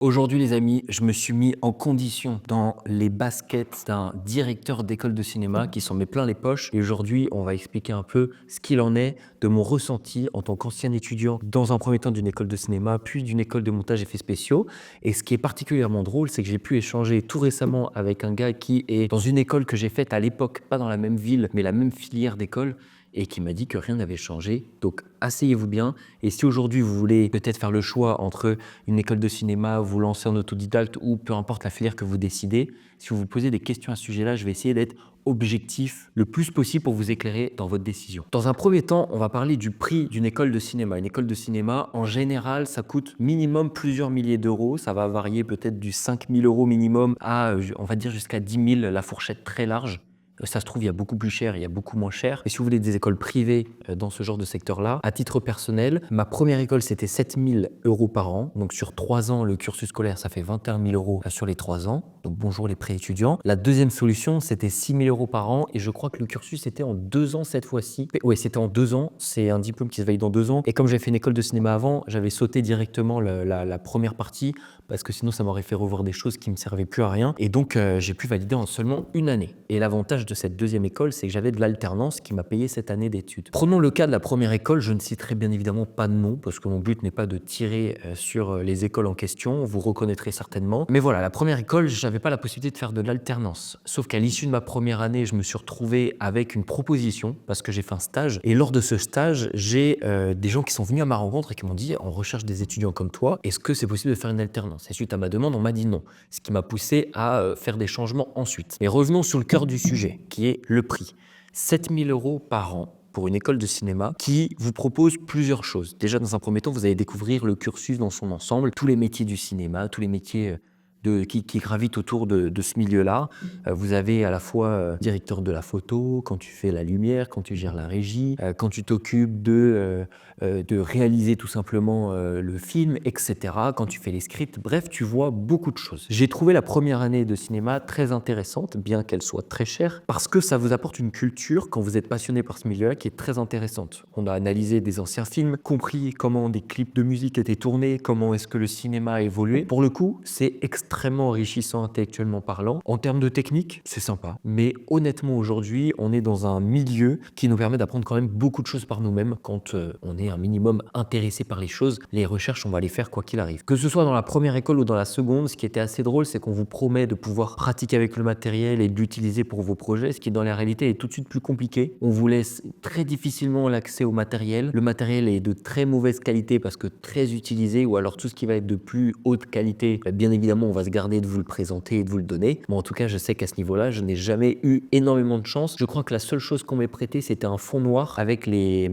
Aujourd'hui les amis, je me suis mis en condition dans les baskets d'un directeur d'école de cinéma qui s'en met plein les poches et aujourd'hui on va expliquer un peu ce qu'il en est de mon ressenti en tant qu'ancien étudiant dans un premier temps d'une école de cinéma puis d'une école de montage effets spéciaux et ce qui est particulièrement drôle c'est que j'ai pu échanger tout récemment avec un gars qui est dans une école que j'ai faite à l'époque, pas dans la même ville mais la même filière d'école et qui m'a dit que rien n'avait changé. Donc asseyez-vous bien et si aujourd'hui vous voulez peut-être faire le choix entre une école de cinéma, vous lancer en autodidacte ou peu importe la filière que vous décidez, si vous vous posez des questions à ce sujet-là, je vais essayer d'être objectif le plus possible pour vous éclairer dans votre décision. Dans un premier temps, on va parler du prix d'une école de cinéma. Une école de cinéma, en général, ça coûte minimum plusieurs milliers d'euros. Ça va varier peut-être du 5 000 euros minimum à, on va dire, jusqu'à 10 000, la fourchette très large. Ça se trouve, il y a beaucoup plus cher, il y a beaucoup moins cher. Et si vous voulez des écoles privées dans ce genre de secteur-là, à titre personnel, ma première école, c'était 7 000 euros par an. Donc sur 3 ans, le cursus scolaire, ça fait 21 000 euros sur les 3 ans. Donc bonjour les pré-étudiants. La deuxième solution, c'était 6 000 euros par an. Et je crois que le cursus était en 2 ans cette fois-ci. Oui, c'était en 2 ans. C'est un diplôme qui se valide dans 2 ans. Et comme j'avais fait une école de cinéma avant, j'avais sauté directement la première partie parce que sinon, ça m'aurait fait revoir des choses qui ne me servaient plus à rien. Et donc, j'ai pu valider en seulement une année. Et l'avantage de cette deuxième école, c'est que j'avais de l'alternance qui m'a payé cette année d'études. Prenons le cas de la première école, je ne citerai bien évidemment pas de nom, parce que mon but n'est pas de tirer sur les écoles en question, vous reconnaîtrez certainement. Mais voilà, la première école, je n'avais pas la possibilité de faire de l'alternance. Sauf qu'à l'issue de ma première année, je me suis retrouvé avec une proposition, parce que j'ai fait un stage. Et lors de ce stage, j'ai des gens qui sont venus à ma rencontre et qui m'ont dit, on recherche des étudiants comme toi, est-ce que c'est possible de faire une alternance? Et suite à ma demande, on m'a dit non, ce qui m'a poussé à faire des changements ensuite. Mais revenons sur le cœur du sujet, qui est le prix. 7 000 euros par an pour une école de cinéma qui vous propose plusieurs choses. Déjà, dans un premier temps, vous allez découvrir le cursus dans son ensemble, tous les métiers du cinéma, tous les métiers qui gravitent autour de ce milieu-là. Vous avez à la fois directeur de la photo, quand tu fais la lumière, quand tu gères la régie, quand tu t'occupes de réaliser tout simplement le film, etc. Quand tu fais les scripts, bref, tu vois beaucoup de choses. J'ai trouvé la première année de cinéma très intéressante, bien qu'elle soit très chère, parce que ça vous apporte une culture, quand vous êtes passionné par ce milieu-là, qui est très intéressante. On a analysé des anciens films, compris comment des clips de musique étaient tournés, comment est-ce que le cinéma a évolué. Pour le coup, c'est extrêmement enrichissant intellectuellement parlant. En termes de technique, c'est sympa. Mais honnêtement, aujourd'hui, on est dans un milieu qui nous permet d'apprendre quand même beaucoup de choses par nous-mêmes quand on est un minimum intéressé par les choses. Les recherches, on va les faire quoi qu'il arrive. Que ce soit dans la première école ou dans la seconde, ce qui était assez drôle, c'est qu'on vous promet de pouvoir pratiquer avec le matériel et de l'utiliser pour vos projets, ce qui dans la réalité est tout de suite plus compliqué. On vous laisse très difficilement l'accès au matériel. Le matériel est de très mauvaise qualité parce que très utilisé, ou alors tout ce qui va être de plus haute qualité, bien évidemment, on va se garder de vous le présenter et de vous le donner. Mais en tout cas, je sais qu'à ce niveau-là, je n'ai jamais eu énormément de chance. Je crois que la seule chose qu'on m'ait prêté, c'était un fond noir avec les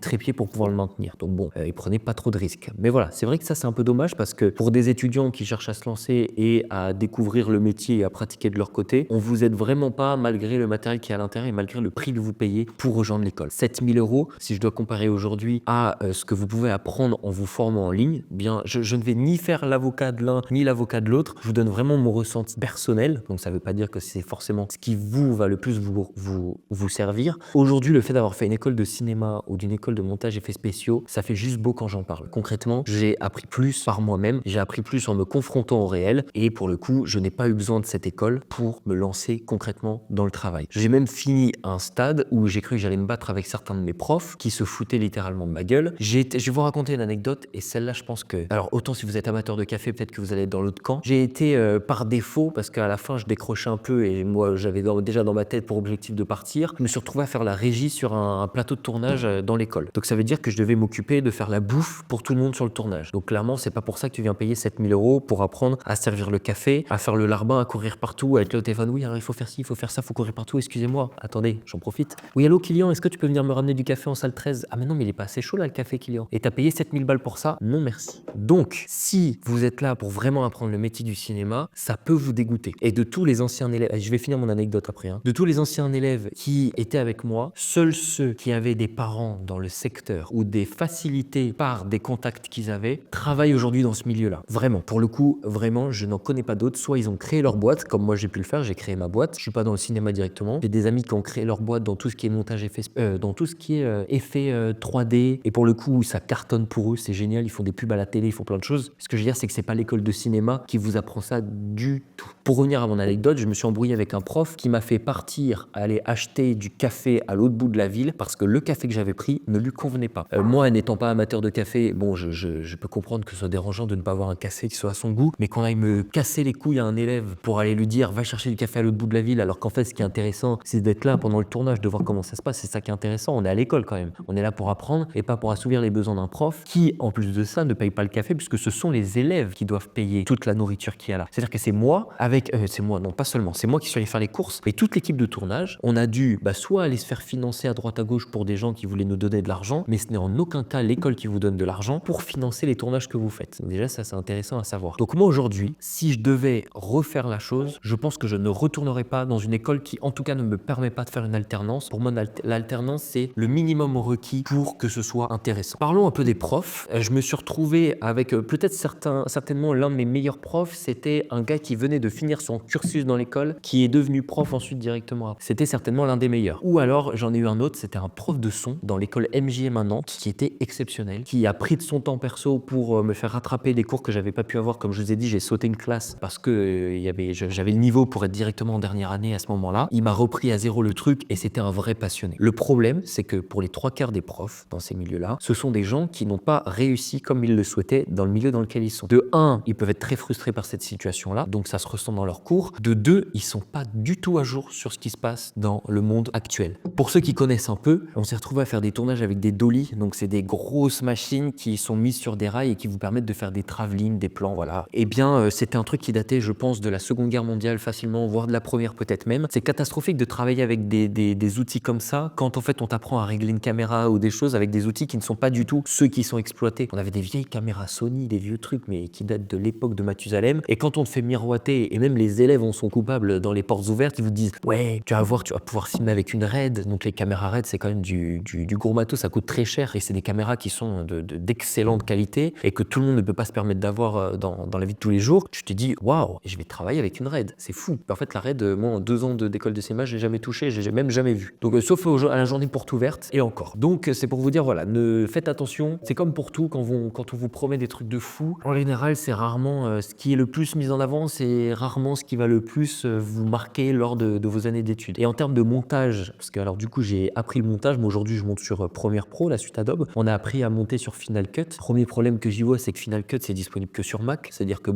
trépieds pour pouvoir le maintenir. Donc bon, ils prenaient pas trop de risques. Mais voilà, c'est vrai que ça, c'est un peu dommage parce que pour des étudiants qui cherchent à se lancer et à découvrir le métier et à pratiquer de leur côté, on vous aide vraiment pas malgré le matériel qui est à l'intérieur et malgré le prix que vous payez pour rejoindre l'école. 7 000 euros, si je dois comparer aujourd'hui à ce que vous pouvez apprendre en vous formant en ligne, bien, je ne vais ni faire l'avocat de l'un ni l'avocat de l'autre. Je vous donne vraiment mon ressenti personnel. Donc ça ne veut pas dire que c'est forcément ce qui vous va le plus vous servir. Aujourd'hui, le fait d'avoir fait une école de cinéma ou d'une école de montage effets spéciaux, ça fait juste beau quand j'en parle. Concrètement, j'ai appris plus par moi-même, j'ai appris plus en me confrontant au réel et pour le coup, je n'ai pas eu besoin de cette école pour me lancer concrètement dans le travail. J'ai même fini un stade où j'ai cru que j'allais me battre avec certains de mes profs qui se foutaient littéralement de ma gueule. Je vais vous raconter une anecdote et celle-là, je pense que... Alors autant si vous êtes amateur de café, peut-être que vous allez être dans l'autre camp. J'ai été par défaut, parce qu'à la fin, je décrochais un peu et moi, j'avais déjà dans ma tête pour objectif de partir. Je me suis retrouvé à faire la régie sur un plateau de tournage dans l'école. Donc ça veut dire que je devais m'occuper de faire la bouffe pour tout le monde sur le tournage. Donc clairement, c'est pas pour ça que tu viens payer 7 000 euros pour apprendre à servir le café, à faire le larbin, à courir partout, à être là au téléphone. Oui, alors il faut faire ci, il faut faire ça, il faut courir partout. Excusez-moi, attendez, j'en profite. Oui, allô, Kylian, est-ce que tu peux venir me ramener du café en salle 13? Ah mais non, mais il est pas assez chaud là, le café, Kylian. Et t'as payé 7 000 balles pour ça? Non, merci. Donc, si vous êtes là pour vraiment apprendre le métier, sortie du cinéma, ça peut vous dégoûter. Et de tous les anciens élèves, je vais finir mon anecdote après, hein. De tous les anciens élèves qui étaient avec moi, seuls ceux qui avaient des parents dans le secteur ou des facilités par des contacts qu'ils avaient travaillent aujourd'hui dans ce milieu-là. Vraiment, pour le coup, vraiment, je n'en connais pas d'autres. Soit ils ont créé leur boîte, comme moi j'ai pu le faire, j'ai créé ma boîte. Je suis pas dans le cinéma directement. J'ai des amis qui ont créé leur boîte dans tout ce qui est montage effet, dans tout ce qui est effet 3D. Et pour le coup, ça cartonne pour eux, c'est génial. Ils font des pubs à la télé, ils font plein de choses. Ce que je veux dire, c'est que c'est pas l'école de cinéma qui vous apprend ça du tout. Pour revenir à mon anecdote, je me suis embrouillé avec un prof qui m'a fait partir aller acheter du café à l'autre bout de la ville parce que le café que j'avais pris ne lui convenait pas. Moi, n'étant pas amateur de café, bon, je peux comprendre que ce soit dérangeant de ne pas avoir un café qui soit à son goût, mais qu'on aille me casser les couilles à un élève pour aller lui dire va chercher du café à l'autre bout de la ville, alors qu'en fait, ce qui est intéressant, c'est d'être là pendant le tournage, de voir comment ça se passe. C'est ça qui est intéressant. On est à l'école quand même. On est là pour apprendre et pas pour assouvir les besoins d'un prof qui, en plus de ça, ne paye pas le café puisque ce sont les élèves qui doivent payer toute la nourriture qu'il y a là. C'est-à-dire que c'est moi avec, c'est moi, non pas seulement, c'est moi qui suis allé faire les courses, mais toute l'équipe de tournage, on a dû soit aller se faire financer à droite à gauche pour des gens qui voulaient nous donner de l'argent, mais ce n'est en aucun cas l'école qui vous donne de l'argent pour financer les tournages que vous faites. Déjà, ça c'est intéressant à savoir. Donc moi aujourd'hui, si je devais refaire la chose, je pense que je ne retournerai pas dans une école qui en tout cas ne me permet pas de faire une alternance. Pour moi, l'alternance c'est le minimum requis pour que ce soit intéressant. Parlons un peu des profs. Je me suis retrouvé avec peut-être certainement l'un de mes meilleurs profs, c'était un gars qui venait de finir son cursus dans l'école, qui est devenu prof ensuite directement. C'était certainement l'un des meilleurs. Ou alors j'en ai eu un autre, c'était un prof de son dans l'école MJM à Nantes, qui était exceptionnel, qui a pris de son temps perso pour me faire rattraper des cours que j'avais pas pu avoir. Comme je vous ai dit, j'ai sauté une classe parce que j'avais le niveau pour être directement en dernière année à ce moment-là. Il m'a repris à zéro le truc et c'était un vrai passionné. Le problème, c'est que pour les 3/4 des profs dans ces milieux-là, ce sont des gens qui n'ont pas réussi comme ils le souhaitaient dans le milieu dans lequel ils sont. De 1, ils peuvent être très frustrés par cette situation-là, donc ça se ressent dans leurs cours. De 2, ils sont pas du tout à jour sur ce qui se passe dans le monde actuel. Pour ceux qui connaissent un peu, on s'est retrouvé à faire des tournages avec des dolly, donc c'est des grosses machines qui sont mises sur des rails et qui vous permettent de faire des travelling, des plans, voilà. Eh bien, c'était un truc qui datait, je pense, de la Seconde Guerre mondiale facilement, voire de la Première peut-être même. C'est catastrophique de travailler avec des outils comme ça, quand en fait on t'apprend à régler une caméra ou des choses avec des outils qui ne sont pas du tout ceux qui sont exploités. On avait des vieilles caméras Sony, des vieux trucs, mais qui datent de l'époque de Mathusalem, et quand on te fait miroiter, et même les élèves en sont coupables dans les portes ouvertes, ils vous disent ouais, tu vas voir, tu vas pouvoir filmer avec une RED. Donc les caméras RED, c'est quand même du gros matos, ça coûte très cher, et c'est des caméras qui sont d'excellente qualité et que tout le monde ne peut pas se permettre d'avoir dans la vie de tous les jours. Tu te dis waouh, je vais travailler avec une RED, c'est fou. En fait, la RED, moi en 2 ans d'école de cinéma, je l'ai jamais touché, j'ai même jamais vu. Donc sauf à la journée porte ouverte, et encore. Donc c'est pour vous dire, voilà, faites attention. C'est comme pour tout, quand on vous promet des trucs de fou, en général c'est rarement ce qui est le plus mis en avant, c'est rarement ce qui va le plus vous marquer lors de vos années d'études. Et en termes de montage, parce que alors du coup j'ai appris le montage, mais aujourd'hui je monte sur Premiere Pro, la suite Adobe. On a appris à monter sur Final Cut. Premier problème que j'y vois, c'est que Final Cut c'est disponible que sur Mac, c'est-à-dire que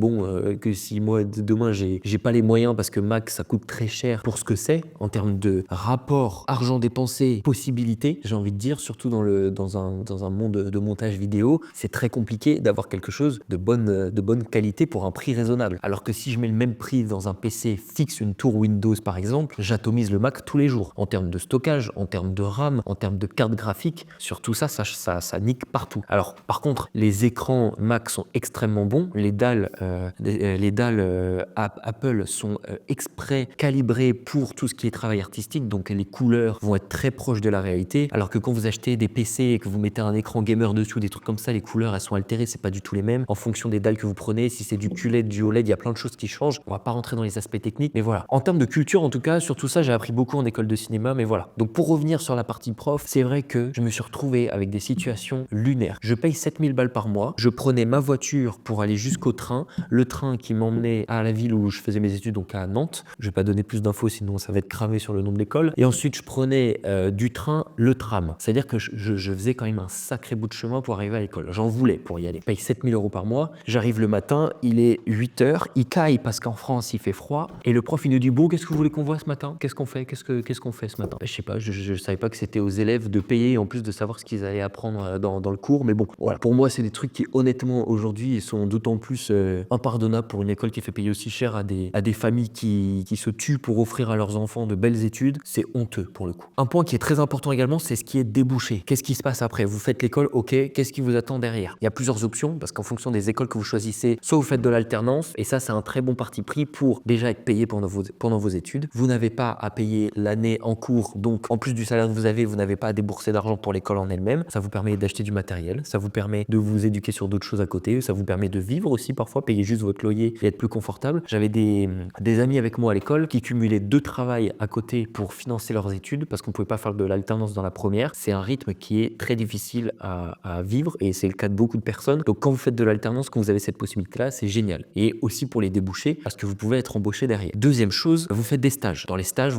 que si moi demain j'ai pas les moyens parce que Mac ça coûte très cher pour ce que c'est en termes de rapport argent dépensé possibilité, j'ai envie de dire, surtout dans un monde de montage vidéo, c'est très compliqué d'avoir quelque chose de bonne qualité pour un prix raisonnable. Alors que si je mets le même prix dans un PC fixe, une tour Windows par exemple, j'atomise le Mac tous les jours en termes de stockage, en termes de RAM, en termes de carte graphique. Sur tout ça nique partout. Alors par contre, les écrans Mac sont extrêmement bons. Les dalles Apple sont exprès calibrées pour tout ce qui est travail artistique, donc les couleurs vont être très proches de la réalité. Alors que quand vous achetez des PC et que vous mettez un écran gamer dessus, des trucs comme ça, les couleurs elles sont altérées, c'est pas du tout les mêmes en fonction des dalles que vous prenez. Si c'est du QLED, du OLED, il y a plein de choses qui changent. On va pas rentrer dans les aspects techniques, mais voilà. En termes de culture, en tout cas, sur tout ça, j'ai appris beaucoup en école de cinéma, mais voilà. Donc pour revenir sur la partie prof, c'est vrai que je me suis retrouvé avec des situations lunaires. Je paye 7000 balles par mois. Je prenais ma voiture pour aller jusqu'au train, le train qui m'emmenait à la ville où je faisais mes études, donc à Nantes. Je vais pas donner plus d'infos, sinon ça va être cramé sur le nom de l'école. Et ensuite, je prenais du train, le tram. C'est-à-dire que je faisais quand même un sacré bout de chemin pour arriver à l'école. J'en voulais pour y aller. Je paye 7000 euros par mois. J'arrive le matin, il est 8h, il caille parce qu'en France il fait froid. Et le prof il nous dit bon, qu'est-ce que vous voulez qu'on voit ce matin? Qu'est-ce qu'on fait? Qu'est-ce qu'on fait ce matin? Je sais pas, je savais pas que c'était aux élèves de payer en plus de savoir ce qu'ils allaient apprendre dans le cours. Mais bon, voilà. Pour moi, c'est des trucs qui honnêtement aujourd'hui sont d'autant plus impardonnables pour une école qui fait payer aussi cher à des familles qui se tuent pour offrir à leurs enfants de belles études. C'est honteux pour le coup. Un point qui est très important également, c'est ce qui est débouché. Qu'est-ce qui se passe après? Vous faites l'école, ok, qu'est-ce qui vous attend derrière? Il y a plusieurs options parce qu'en fonction des écoles que vous choisissez, soit vous faites de l'alternance, l'alternance et ça, c'est un très bon parti pris pour déjà être payé pendant vos études. Vous n'avez pas à payer l'année en cours, donc en plus du salaire que vous n'avez pas à débourser d'argent pour l'école en elle-même. Ça vous permet d'acheter du matériel, ça vous permet de vous éduquer sur d'autres choses à côté, ça vous permet de vivre aussi parfois, payer juste votre loyer et être plus confortable. J'avais des amis avec moi à l'école qui cumulaient 2 travails à côté pour financer leurs études parce qu'on ne pouvait pas faire de l'alternance dans la première. C'est un rythme qui est très difficile à vivre et c'est le cas de beaucoup de personnes. Donc quand vous faites de l'alternance, quand vous avez cette possibilité-là, c'est génial. Et aussi pour les débouchés parce que vous pouvez être embauché derrière. Deuxième chose, vous faites des stages. Dans les stages,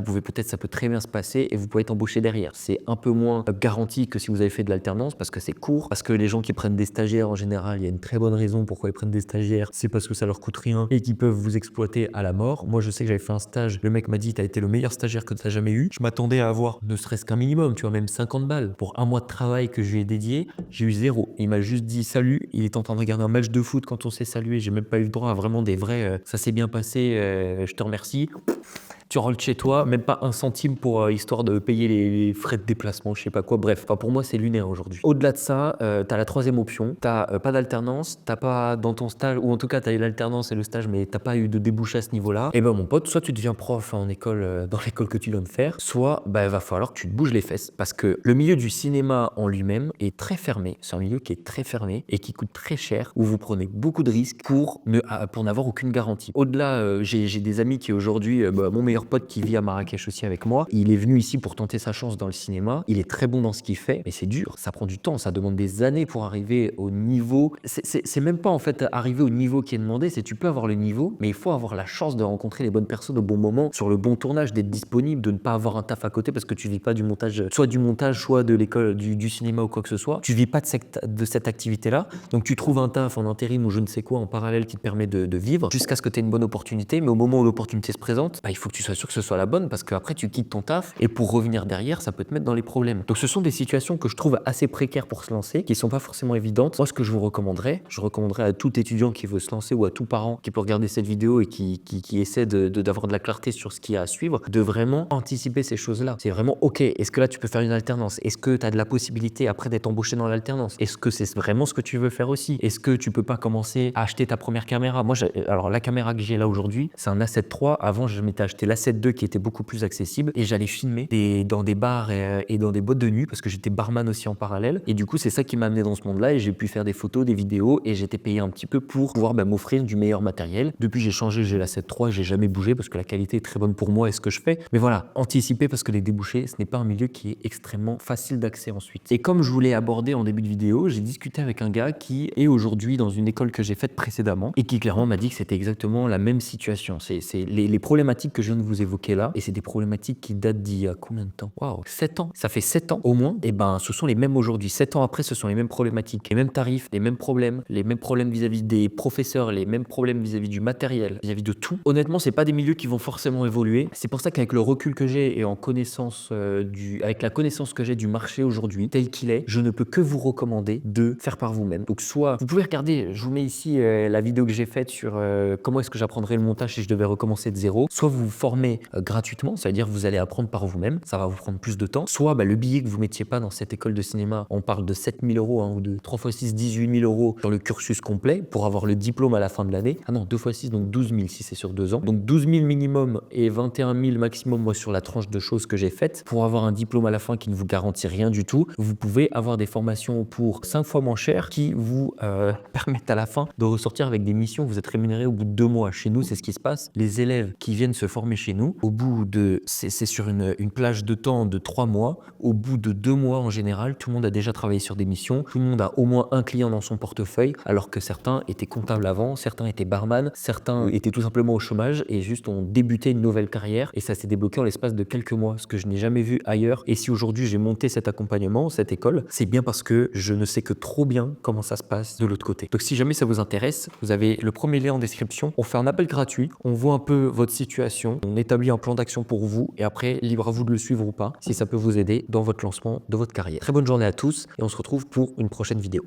ça peut très bien se passer et vous pouvez être embauché derrière. C'est un peu moins garanti que si vous avez fait de l'alternance parce que c'est court, parce que les gens qui prennent des stagiaires en général, il y a une très bonne raison pourquoi ils prennent des stagiaires, c'est parce que ça leur coûte rien et qu'ils peuvent vous exploiter à la mort. Moi, je sais que j'avais fait un stage, le mec m'a dit, t'as été le meilleur stagiaire que t'as jamais eu. Je m'attendais à avoir ne serait-ce qu'un minimum, tu vois, même 50 balles. Pour un mois de travail que je lui ai dédié, j'ai eu 0. Il m'a juste dit salut, il est en train de regarder un match de foot quand on s'est salué, j'ai même pas eu le droit à vraiment des vrais ça s'est bien passé, je te remercie. Tu rentres chez toi, même pas un centime pour histoire de payer les frais de déplacement, je sais pas quoi. Bref, enfin, pour moi, c'est lunaire aujourd'hui. Au-delà de ça, tu as la troisième option. Tu n'as pas d'alternance, tu n'as pas dans ton stage, ou en tout cas, tu as eu l'alternance et le stage, mais tu n'as pas eu de débouché à ce niveau-là. Et ben, mon pote, soit tu deviens prof en école, dans l'école que tu viens de faire, soit il va falloir que tu te bouges les fesses. Parce que le milieu du cinéma en lui-même est très fermé. C'est un milieu qui est très fermé et qui coûte très cher, où vous prenez beaucoup de risques pour n'avoir aucune garantie. Au-delà, j'ai des amis qui aujourd'hui, mon meilleur pote qui vit à Marrakech aussi avec moi, il est venu ici pour tenter sa chance dans le cinéma. Il est très bon dans ce qu'il fait, mais c'est dur, ça prend du temps, ça demande des années pour arriver au niveau. C'est même pas en fait arriver au niveau qui est demandé, c'est tu peux avoir le niveau, mais il faut avoir la chance de rencontrer les bonnes personnes au bon moment, sur le bon tournage, d'être disponible, de ne pas avoir un taf à côté parce que tu vis pas du montage, soit de l'école du cinéma ou quoi que ce soit. Tu vis pas de cette activité-là, donc tu trouves un taf en intérim ou je ne sais quoi en parallèle qui te permet de vivre jusqu'à ce que tu aies une bonne opportunité, mais au moment où l'opportunité se présente, il faut que tu sois sûr que ce soit la bonne parce qu'après tu quittes ton taf et pour revenir derrière, ça peut te mettre dans les problèmes. Donc ce sont des situations que je trouve assez précaires pour se lancer, qui sont pas forcément évidentes. Moi, ce que je recommanderais à tout étudiant qui veut se lancer ou à tout parent qui peut regarder cette vidéo et qui essaie d'avoir de la clarté sur ce qu'il y a à suivre, de vraiment anticiper ces choses-là. C'est vraiment ok, est-ce que là tu peux faire une alternance? Est-ce que tu as de la possibilité après d'être embauché dans l'alternance? Est-ce que c'est vraiment ce que tu veux faire aussi? Est-ce que tu peux pas commencer à acheter ta première caméra? Moi, alors la caméra que j'ai là aujourd'hui, c'est un A7 III. Avant, je m'étais acheté l'A7 II qui était beaucoup plus accessible et j'allais filmer dans des bars et dans des boîtes de nuit parce que j'étais barman aussi en parallèle et du coup c'est ça qui m'a amené dans ce monde-là et j'ai pu faire des photos, des vidéos et j'étais payé un petit peu pour pouvoir m'offrir du meilleur matériel. Depuis j'ai changé, j'ai l'A7 III, j'ai jamais bougé parce que la qualité est très bonne pour moi et ce que je fais. Mais voilà, anticiper parce que les débouchés, ce n'est pas un milieu qui est extrêmement facile d'accès ensuite. Et comme je voulais aborder en début de vidéo, j'ai discuté avec un gars qui est aujourd'hui dans une école que j'ai faite précédemment et qui clairement m'a dit que c'était exactement la même situation. C'est les problématiques que je viens de vous évoquer là et c'est des problématiques qui datent d'il y a combien de temps? Waouh, 7 ans. Ça fait 7 ans au moins. Et ce sont les mêmes aujourd'hui. 7 ans après, ce sont les mêmes problématiques, les mêmes tarifs, les mêmes problèmes vis-à-vis des professeurs, les mêmes problèmes vis-à-vis du matériel, vis-à-vis de tout. Honnêtement, c'est pas des milieux qui vont forcément évoluer. C'est pour ça qu'avec le recul que j'ai et en connaissance avec la connaissance que j'ai du marché aujourd'hui, tel qu'il est, je ne peux que vous recommander de faire par vous-même. Donc soit, vous pouvez regarder, je vous mets ici la vidéo que j'ai faite sur comment est-ce que j'apprendrais le montage si je devais recommencer de zéro. Soit vous vous formez gratuitement, c'est-à-dire vous allez apprendre par vous-même, ça va vous prendre plus de temps. Soit le billet que vous mettiez pas dans cette école de cinéma, on parle de 7 000 euros ou de 3 x 6, 18 000 euros sur le cursus complet pour avoir le diplôme à la fin de l'année. Ah non, 2 x 6, donc 12 000 si c'est sur 2 ans. Donc 12 000 minimum et 21 000 maximum moi sur la tranche de choses que j'ai faites. Pour avoir un diplôme à la fin qui ne vous garantit rien du tout, vous pouvez avoir des formations pour 5 fois moins cher qui vous permettent à la fin de ressortir avec des missions. Vous êtes rémunéré au bout de 2 mois. Chez nous, c'est ce qui se passe. Les élèves qui viennent se former chez nous, au bout de, c'est sur une plage de temps de 3 mois. Au bout de 2 mois en général, tout le monde a déjà travaillé sur des missions. Tout le monde a au moins un client dans son portefeuille, alors que certains étaient comptables avant, certains étaient barman, certains étaient tout simplement au chômage et juste ont débuté une nouvelle carrière. Et ça s'est débloqué en l'espace de quelques mois, ce que je n'ai jamais vu ailleurs. Et si aujourd'hui j'ai monté cet accompagnement, cette école, c'est bien parce que je ne sais que trop bien comment ça se passe de l'autre côté. Donc si jamais ça vous intéresse, vous avez le premier lien en description. On fait un appel gratuit, on voit un peu votre situation, on établit un plan d'action pour vous et après, libre à vous de le suivre ou pas, si ça peut vous aider dans votre lancement de votre carrière. Très bonne journée à tous et on se retrouve pour une prochaine vidéo.